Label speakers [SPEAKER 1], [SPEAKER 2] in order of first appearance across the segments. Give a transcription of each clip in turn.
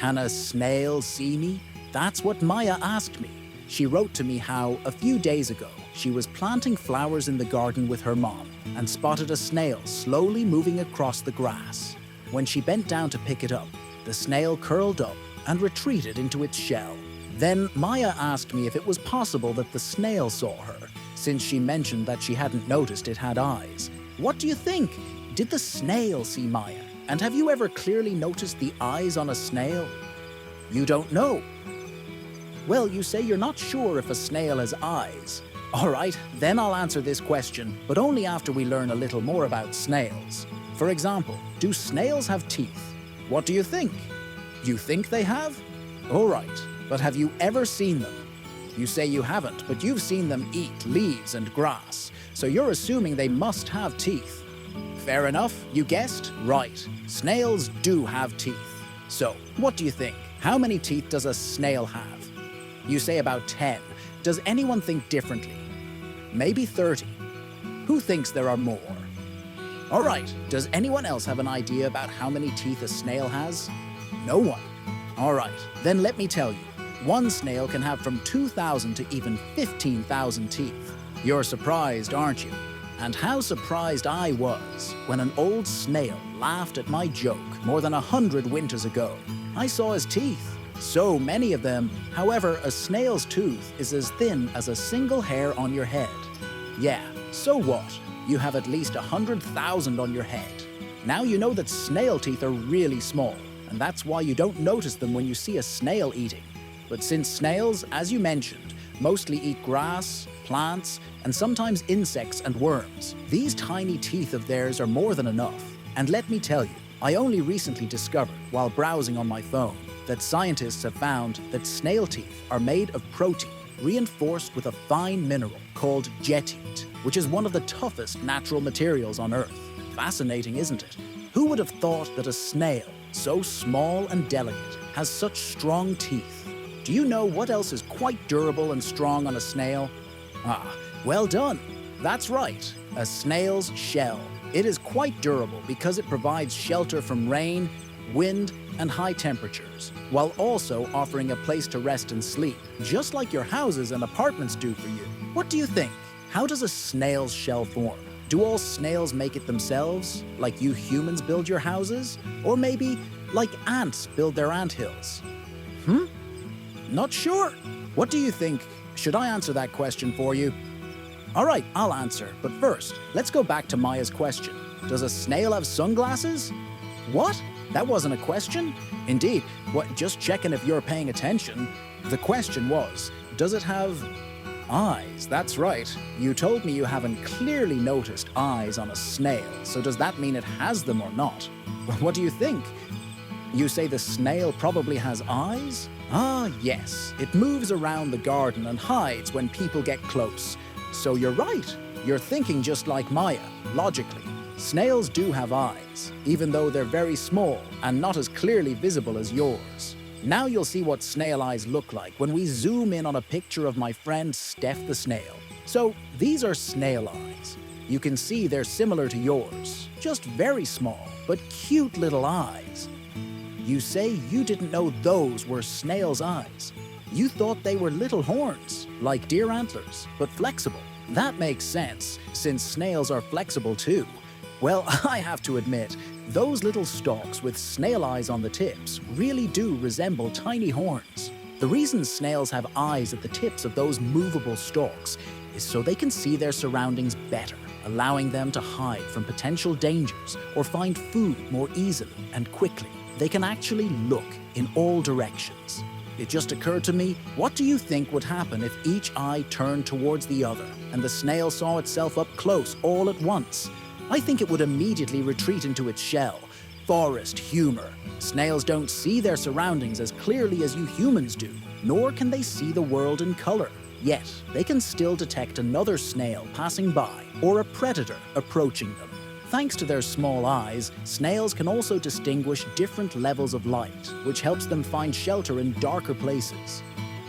[SPEAKER 1] Can a snail see me? That's what Maya asked me. She wrote to me how, a few days ago, she was planting flowers in the garden with her mom and spotted a snail slowly moving across the grass. When she bent down to pick it up, the snail curled up and retreated into its shell. Then Maya asked me if it was possible that the snail saw her, since she mentioned that she hadn't noticed it had eyes. What do you think? Did the snail see Maya? And have you ever clearly noticed the eyes on a snail? You don't know. Well, you say you're not sure if a snail has eyes. All right, then I'll answer this question, but only after we learn a little more about snails. For example, do snails have teeth? What do you think? You think they have? All right, but have you ever seen them? You say you haven't, but you've seen them eat leaves and grass, so you're assuming they must have teeth. Fair enough, you guessed right. Snails do have teeth. So, what do you think? How many teeth does a snail have? You say about 10. Does anyone think differently? Maybe 30. Who thinks there are more? All right, does anyone else have an idea about how many teeth a snail has? No one. All right, then let me tell you. One snail can have from 2,000 to even 15,000 teeth. You're surprised, aren't you? And how surprised I was when an old snail laughed at my joke more than 100 winters ago. I saw his teeth. So many of them. However, a snail's tooth is as thin as a single hair on your head. Yeah, so what? You have at least 100,000 on your head. Now you know that snail teeth are really small, and that's why you don't notice them when you see a snail eating. But since snails, as you mentioned, mostly eat grass, plants, and sometimes insects and worms, these tiny teeth of theirs are more than enough. And let me tell you, I only recently discovered, while browsing on my phone, that scientists have found that snail teeth are made of protein reinforced with a fine mineral called jetite, which is one of the toughest natural materials on Earth. Fascinating, isn't it? Who would have thought that a snail, so small and delicate, has such strong teeth? Do you know what else is quite durable and strong on a snail? Ah, well done. That's right, a snail's shell. It is quite durable because it provides shelter from rain, wind, and high temperatures, while also offering a place to rest and sleep, just like your houses and apartments do for you. What do you think? How does a snail's shell form? Do all snails make it themselves, like you humans build your houses? Or maybe, like ants build their anthills? Not sure. What do you think? Should I answer that question for you? All right, I'll answer, but first, let's go back to Maya's question. Does a snail have sunglasses? What? That wasn't a question? Indeed, just checking if you're paying attention. The question was, does it have eyes? That's right. You told me you haven't clearly noticed eyes on a snail, so does that mean it has them or not? What do you think? You say the snail probably has eyes? Ah, yes. It moves around the garden and hides when people get close. So you're right. You're thinking just like Maya, logically. Snails do have eyes, even though they're very small and not as clearly visible as yours. Now you'll see what snail eyes look like when we zoom in on a picture of my friend Steph the snail. So these are snail eyes. You can see they're similar to yours, just very small, but cute little eyes. You say you didn't know those were snail's eyes. You thought they were little horns, like deer antlers, but flexible. That makes sense, since snails are flexible too. Well, I have to admit, those little stalks with snail eyes on the tips really do resemble tiny horns. The reason snails have eyes at the tips of those movable stalks is so they can see their surroundings better, allowing them to hide from potential dangers or find food more easily and quickly. They can actually look in all directions. It just occurred to me, what do you think would happen if each eye turned towards the other and the snail saw itself up close all at once? I think it would immediately retreat into its shell. Forest humor. Snails don't see their surroundings as clearly as you humans do, nor can they see the world in color. Yet, they can still detect another snail passing by or a predator approaching them. Thanks to their small eyes, snails can also distinguish different levels of light, which helps them find shelter in darker places.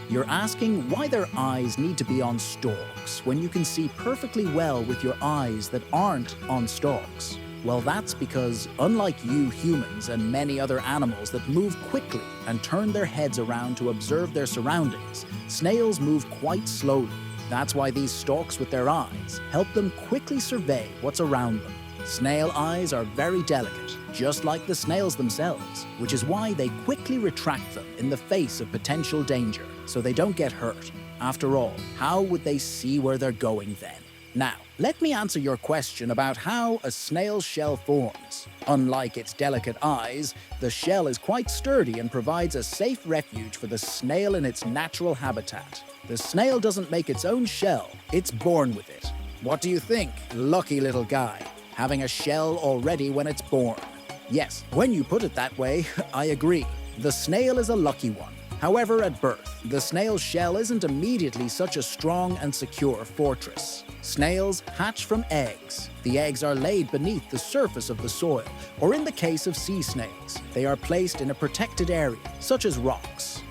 [SPEAKER 1] You're asking why their eyes need to be on stalks when you can see perfectly well with your eyes that aren't on stalks. Well, that's because, unlike you humans and many other animals that move quickly and turn their heads around to observe their surroundings, snails move quite slowly. That's why these stalks with their eyes help them quickly survey what's around them. Snail eyes are very delicate, just like the snails themselves, which is why they quickly retract them in the face of potential danger, so they don't get hurt. After all, how would they see where they're going then? Now, let me answer your question about how a snail's shell forms. Unlike its delicate eyes, the shell is quite sturdy and provides a safe refuge for the snail in its natural habitat. The snail doesn't make its own shell, it's born with it. What do you think, lucky little guy? Having a shell already when it's born. Yes, when you put it that way, I agree. The snail is a lucky one. However, at birth, the snail's shell isn't immediately such a strong and secure fortress. Snails hatch from eggs. The eggs are laid beneath the surface of the soil, or in the case of sea snails, they are placed in a protected area, such as rocks.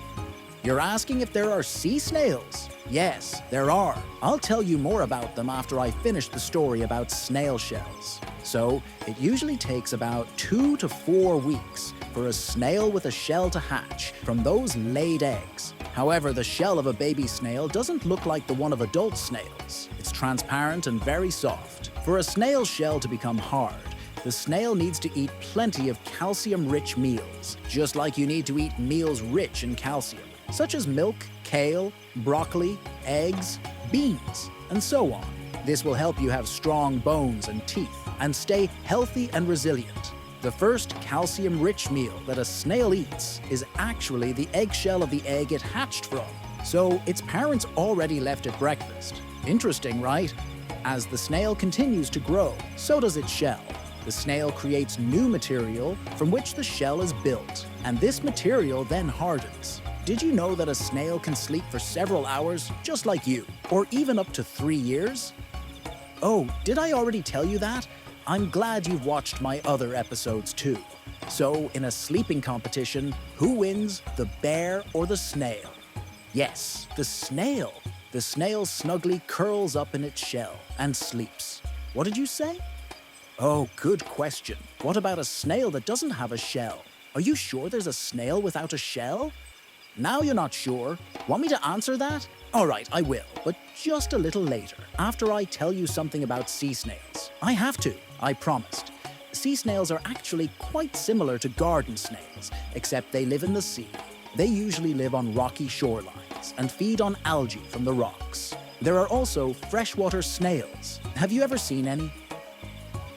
[SPEAKER 1] You're asking if there are sea snails? Yes, there are. I'll tell you more about them after I finish the story about snail shells. So, it usually takes about 2 to 4 weeks for a snail with a shell to hatch from those laid eggs. However, the shell of a baby snail doesn't look like the one of adult snails. It's transparent and very soft. For a snail's shell to become hard, the snail needs to eat plenty of calcium-rich meals, just like you need to eat meals rich in calcium, such as milk, kale, broccoli, eggs, beans, and so on. This will help you have strong bones and teeth and stay healthy and resilient. The first calcium-rich meal that a snail eats is actually the eggshell of the egg it hatched from, so its parents already left it breakfast. Interesting, right? As the snail continues to grow, so does its shell. The snail creates new material from which the shell is built, and this material then hardens. Did you know that a snail can sleep for several hours, just like you, or even up to 3 years? Oh, did I already tell you that? I'm glad you've watched my other episodes too. So, in a sleeping competition, who wins, the bear or the snail? Yes, the snail. The snail snugly curls up in its shell and sleeps. What did you say? Oh, good question. What about a snail that doesn't have a shell? Are you sure there's a snail without a shell? Now you're not sure? Want me to answer that? All right, I will, but just a little later, after I tell you something about sea snails. I have to, I promised. Sea snails are actually quite similar to garden snails, except they live in the sea. They usually live on rocky shorelines and feed on algae from the rocks. There are also freshwater snails. Have you ever seen any?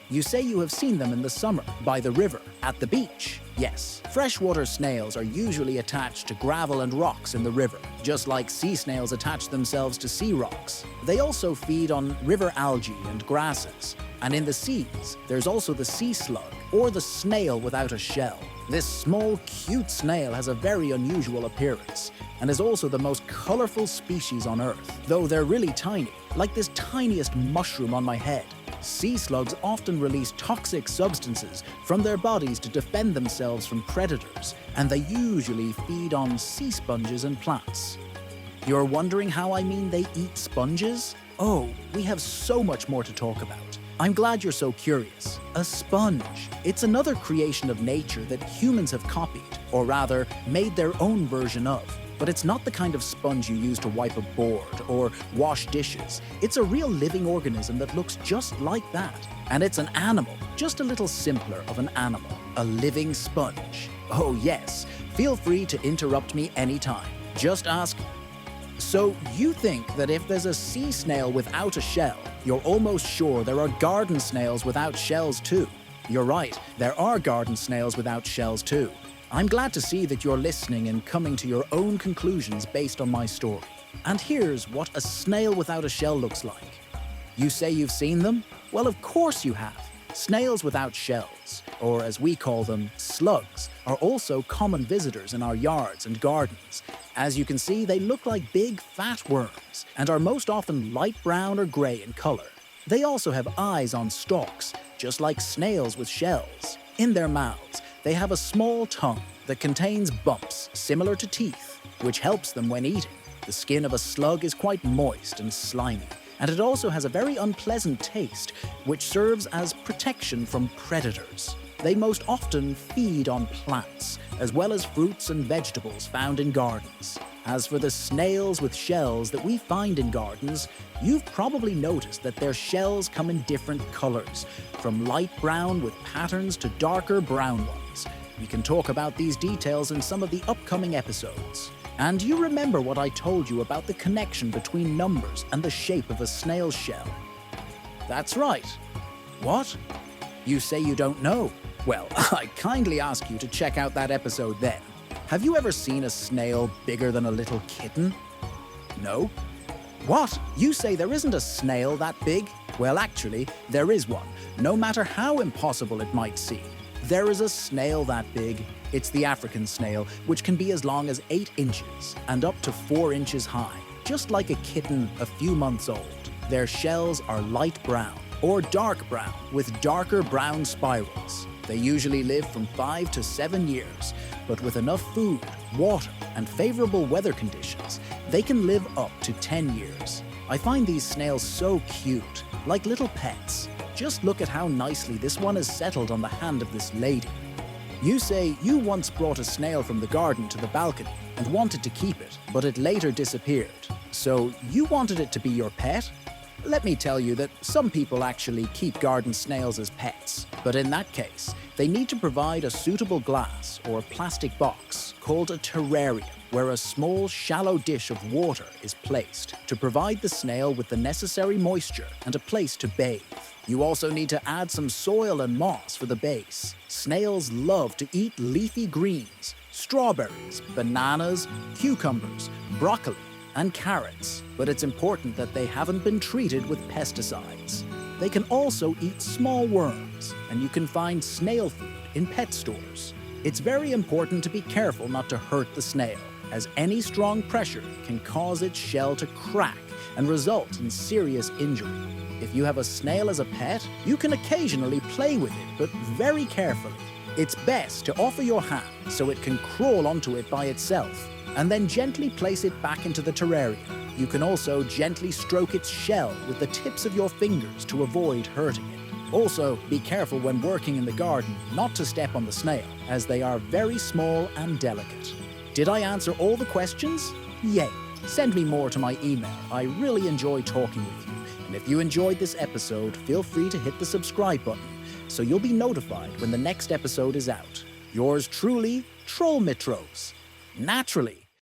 [SPEAKER 1] You say you have seen them in the summer, by the river, at the beach. Yes, freshwater snails are usually attached to gravel and rocks in the river, just like sea snails attach themselves to sea rocks. They also feed on river algae and grasses. And in the seas, there's also the sea slug, or the snail without a shell. This small, cute snail has a very unusual appearance, and is also the most colorful species on Earth, though they're really tiny, like this tiniest mushroom on my head. Sea slugs often release toxic substances from their bodies to defend themselves from predators, and they usually feed on sea sponges and plants. You're wondering how I mean they eat sponges? Oh, we have so much more to talk about. I'm glad you're so curious. A sponge. It's another creation of nature that humans have copied, or rather, made their own version of. But it's not the kind of sponge you use to wipe a board or wash dishes. It's a real living organism that looks just like that. And it's an animal, just a little simpler of an animal. A living sponge. Oh yes, feel free to interrupt me anytime. Just ask. So you think that if there's a sea snail without a shell, you're almost sure there are garden snails without shells too? You're right, there are garden snails without shells too. I'm glad to see that you're listening and coming to your own conclusions based on my story. And here's what a snail without a shell looks like. You say you've seen them? Well, of course you have. Snails without shells, or as we call them, slugs, are also common visitors in our yards and gardens. As you can see, they look like big, fat worms, and are most often light brown or gray in color. They also have eyes on stalks, just like snails with shells. In their mouths, they have a small tongue that contains bumps similar to teeth, which helps them when eating. The skin of a slug is quite moist and slimy, And it also has a very unpleasant taste, which serves as protection from predators. They most often feed on plants, as well as fruits and vegetables found in gardens. As for the snails with shells that we find in gardens, you've probably noticed that their shells come in different colors, from light brown with patterns to darker brown ones. We can talk about these details in some of the upcoming episodes. And you remember what I told you about the connection between numbers and the shape of a snail's shell? That's right. What? You say you don't know? Well, I kindly ask you to check out that episode then. Have you ever seen a snail bigger than a little kitten? No? What? You say there isn't a snail that big? Well, actually, there is one, no matter how impossible it might seem. There is a snail that big. It's the African snail, which can be as long as 8 inches and up to 4 inches high, just like a kitten a few months old. Their shells are light brown or dark brown with darker brown spirals. They usually live from 5 to 7 years, but with enough food, water, and favorable weather conditions, they can live up to 10 years. I find these snails so cute, like little pets. Just look at how nicely this one is settled on the hand of this lady. You say you once brought a snail from the garden to the balcony and wanted to keep it, but it later disappeared. So you wanted it to be your pet? Let me tell you that some people actually keep garden snails as pets, but in that case, they need to provide a suitable glass or plastic box called a terrarium, where a small, shallow dish of water is placed to provide the snail with the necessary moisture and a place to bathe. You also need to add some soil and moss for the base. Snails love to eat leafy greens, strawberries, bananas, cucumbers, broccoli, and carrots, but it's important that they haven't been treated with pesticides. They can also eat small worms, and you can find snail food in pet stores. It's very important to be careful not to hurt the snail, as any strong pressure can cause its shell to crack and result in serious injury. If you have a snail as a pet, you can occasionally play with it, but very carefully. It's best to offer your hand so it can crawl onto it by itself, and then gently place it back into the terrarium. You can also gently stroke its shell with the tips of your fingers to avoid hurting it. Also, be careful when working in the garden not to step on the snail, as they are very small and delicate. Did I answer all the questions? Yay! Send me more to my email. I really enjoy talking with you. And if you enjoyed this episode, feel free to hit the subscribe button so you'll be notified when the next episode is out. Yours truly, Troll Mitros. Naturally.